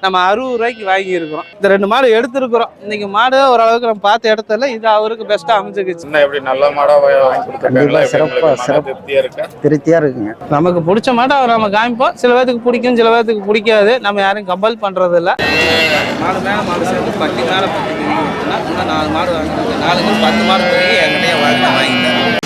நம்ம 60 ரூபாய்க்கு வாங்கியிருக்கிறோம். இந்த 2 மாடு எடுத்திருக்கிறோம். இன்னைக்கு மாடு ஓரளவுக்கு நம்ம பார்த்த இடத்துல இது அவருக்கு பெஸ்ட்டாக அமைஞ்சுக்கிச்சு. எப்படி நல்ல மாடா வாங்கி கொடுத்துருக்காங்களா? திருப்தியா இருக்குங்க. நமக்கு பிடிச்ச மாடு அவர் நம்ம காமிப்போம். சில பேருக்கு பிடிக்கும், சில பேருக்கு பிடிக்காது. நம்ம யாரையும் கம்பல் பண்ணுறது இல்லை. மாடு மேலே மாடு சேர்ந்து 10 மேலே 10 இன்னும் 4 மாடு வாங்கினாங்க. 4 10 மாடு போய் என்கிட்டயே வாங்கிட்டேன்.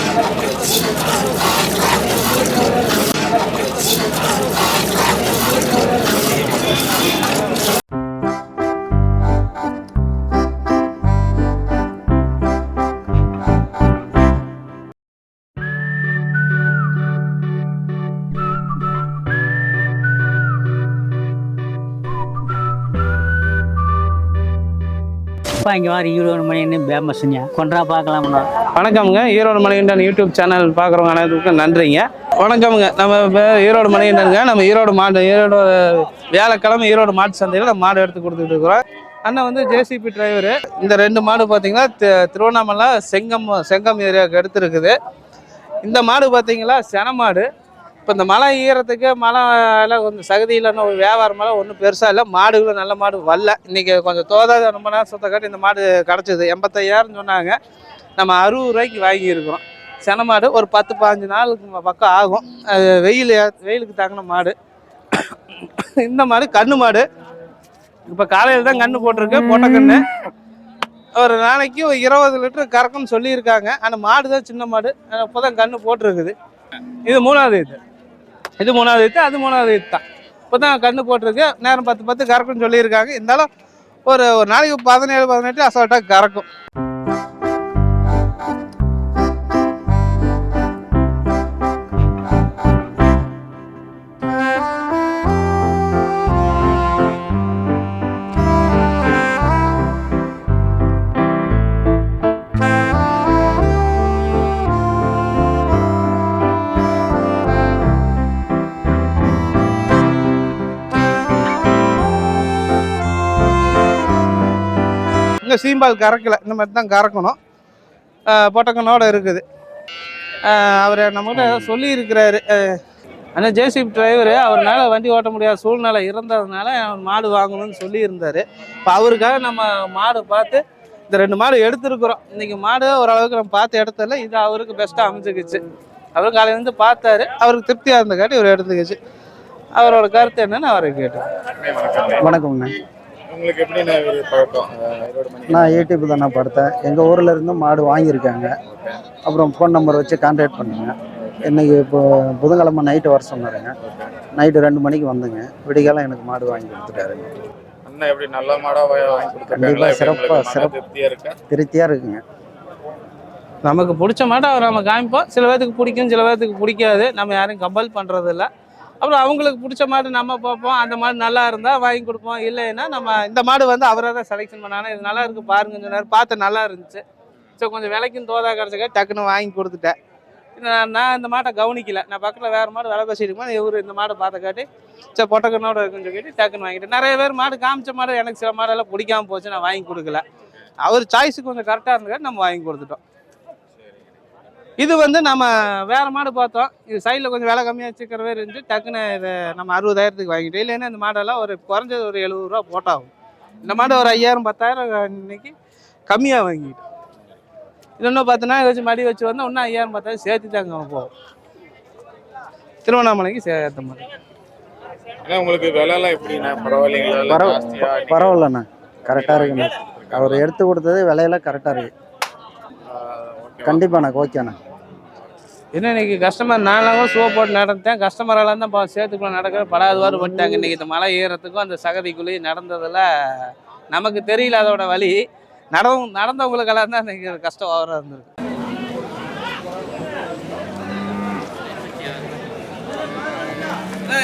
இங்கே வாரி ஈரோடு மணின்னு ஃபேமஸ்ங்க கொண்டா பார்க்கலாம்ண்ணா. வணக்கம்ங்க. ஈரோடு மணிகண்டன் யூடியூப் சேனல் பார்க்குறவங்க அனைவருக்கும் நன்றிங்க. வணக்கம்ங்க. நம்ம ஈரோடு மணிகண்டனுங்க. நம்ம ஈரோடு வியாழக்கிழமை ஈரோடு மாட்டு சந்தையில் நம்ம மாடு எடுத்து கொடுத்துட்டு இருக்கிறோம். அண்ணன் வந்து ஜேசிபி டிரைவரு. இந்த 2 மாடு பார்த்தீங்கன்னா திருவண்ணாமலை செங்கம் ஏரியாவுக்கு எடுத்துருக்குது. இந்த மாடு பார்த்தீங்களா சென மாடு. இப்போ இந்த மழை ஈரத்துக்கு மழை எல்லாம் கொஞ்சம் சகதி இல்லைன்னு ஒரு வியாபாரமெல்லாம் ஒன்றும் பெருசாக இல்லை. மாடுகளும் நல்ல மாடு வரல. இன்றைக்கி கொஞ்சம் தோதாத ரொம்ப நேரம் சுத்த காட்டி இந்த மாடு கிடச்சிது. 85,000 சொன்னாங்க. நம்ம 60 ரூபாய்க்கு வாங்கியிருக்கிறோம். சென மாடு ஒரு 10-15 நாளுக்கு பக்கம் ஆகும். அது வெயிலுக்கு தாங்கின மாடு. இந்த மாடு கண்ணு மாடு. இப்போ காலையில் தான் கன்று போட்டிருக்கு. போட்ட கன்று ஒரு நாளைக்கு 20 லிட்டர் கறக்குன்னு சொல்லியிருக்காங்க. ஆனால் மாடு தான் சின்ன மாடு. இப்போ தான் கன்று போட்டிருக்குது. இது 3வது இது. இது 3வது ஈத்து, அது 3வது ஈத்து தான். இப்போ தான் கன்று போட்டிருக்கு. நேரம் 10 கறக்குன்னு சொல்லியிருக்காங்க. இருந்தாலும் ஒரு நாளைக்கு 17-18 அசால்ட்டாக கறக்கும். இங்கே சீம்பால் கறக்கலை. இந்த மாதிரி தான் கறக்கணும். பொட்டக்கனோட இருக்குது. அவர் நம்மகிட்ட சொல்லியிருக்கிறாரு. ஆனால் ஜேசிபி டிரைவரு அவர்னால வண்டி ஓட்ட முடியாத சூழ்நிலை இருந்ததுனால மாடு வாங்கணும்னு சொல்லியிருந்தார். இப்போ அவருக்காக நம்ம மாடு பார்த்து இந்த 2 மாடு எடுத்துருக்குறோம். இன்றைக்கி மாடு ஓரளவுக்கு நம்ம பார்த்த இடத்துல இது அவருக்கு பெஸ்ட்டாக அமைஞ்சுக்கிச்சு. அவர் காலையிலேருந்து பார்த்தாரு. அவருக்கு திருப்தியாக இருந்தக்காட்டி இவர் எடுத்துக்கிச்சு. அவரோட கருத்து என்னன்னு அவரை கேட்டேன். வணக்கம்ண்ணா. உங்களுக்கு எப்படி பழக்கம்? நான் யூடியூப் தான் நான் பார்த்தேன். எங்கள் ஊரில் இருந்து மாடு வாங்கியிருக்காங்க. அப்புறம் ஃபோன் நம்பர் வச்சு கான்டாக்ட் பண்ணுங்க. இன்றைக்கி இப்போ புதன்கிழமை நைட்டு வர சொன்னாருங்க. நைட்டு 2 மணிக்கு வந்துங்க. விடிகாலம் எனக்கு மாடு வாங்கி கொடுத்துட்டாருங்க. அண்ணா எப்படி நல்ல மாடா வாங்கி கொடுத்துருக்காங்களா? திருப்தியாக இருக்குங்க. நமக்கு பிடிச்ச மாட்டை அவர் நம்ம காமிப்போம். சில பேருக்கு பிடிக்கும், சில பேருக்கு பிடிக்காது. நம்ம யாரையும் கம்பல் பண்ணுறது இல்லை. அப்புறம் அவங்களுக்கு பிடிச்ச மாடு நம்ம பார்ப்போம். அந்த மாடு நல்லா இருந்தால் வாங்கி கொடுப்போம். இல்லைன்னா நம்ம இந்த மாடு வந்து அவராக தான் செலெக்ஷன் பண்ணாங்க. இது நல்லா இருக்குது பாருங்கன்னு சொன்னார். பார்த்து நல்லா இருந்துச்சு. ஸோ கொஞ்சம் விலைக்கும் தோதா கிடச்சிக்க டக்குன்னு வாங்கி கொடுத்துட்டேன். நான் இந்த மாட்டை கவனிக்கல. நான் பக்கத்தில் வேறு மாடு விலை பேசிட்டு இவர் இந்த மாடை பார்த்த காட்டி சரி பொட்டக்கண்ணோட இருக்குன்னு சொல்லிட்டு டக்குன்னு வாங்கிட்டேன். நிறைய பேர் மாடு காமிச்ச மாடு எனக்கு சில மாடெல்லாம் பிடிக்காமல் போச்சு. நான் வாங்கி கொடுக்கல. அவர் சாய்ஸுக்கு கொஞ்சம் கரெக்டாக இருந்தக்காட்டி நம்ம வாங்கி கொடுத்துட்டோம். இது வந்து நம்ம வேறு மாடு பார்த்தோம். இது சைடில் கொஞ்சம் விலை கம்மியாக வச்சுக்கிறவே இருந்துச்சு. டக்குன்னு இதை நம்ம 60,000க்கு வாங்கிட்டோம். இல்லைன்னா இந்த மாடெல்லாம் ஒரு குறைஞ்சது ஒரு 70 ரூபா போட்டாகும். இந்த மாடு ஒரு 5,000-10,000 இன்னைக்கு கம்மியாக வாங்கிட்டோம். இது இன்னும் 10 நாள் வச்சு மடி வச்சு வந்தால் இன்னும் 5,000-10,000 சேர்த்து தாங்க போகும். திருவண்ணாமலைக்கு சேர்த்த மாதிரி. உங்களுக்கு விலைலாம் எப்படின்னா பரவாயில்லைங்களா? பரவாயில்லண்ணா, கரெக்டாக இருக்குண்ணா. அவர் எடுத்து கொடுத்தது விலையெல்லாம் கரெக்டாக இருக்குது. கண்டிப்பாண்ணா, ஓகேண்ணா. என்ன இன்னைக்கு கஸ்டமர் நான்லாம் கூட ஷோ போட்டு நடந்தேன். கஸ்டமரெல்லாம் தான் சேர்த்துக்குள்ள நடக்கிற படாதுவாறு பண்ணிட்டாங்க. இன்றைக்கி இந்த மலை ஏறத்துக்கும் அந்த சகதிக்குள்ளேயும் நடந்ததில் நமக்கு தெரியல அதோட வழி. நடந்தவங்களுக்கெல்லாம் தான் இன்றைக்கி கஷ்டம் வர இருந்திருக்கு.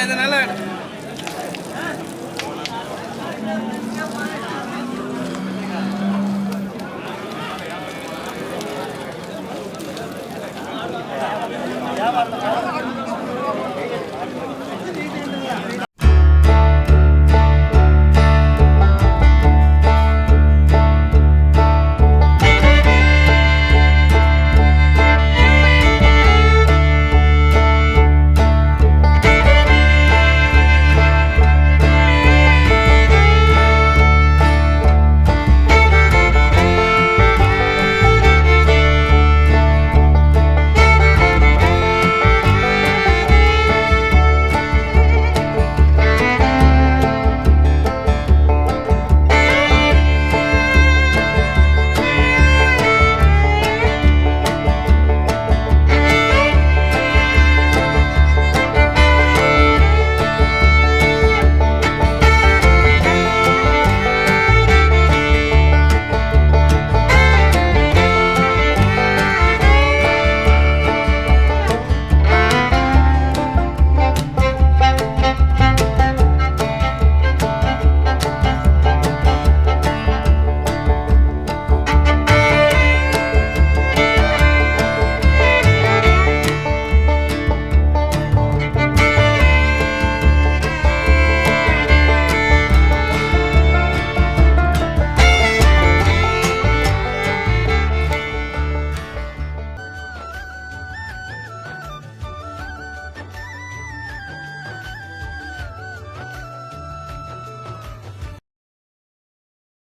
இதனால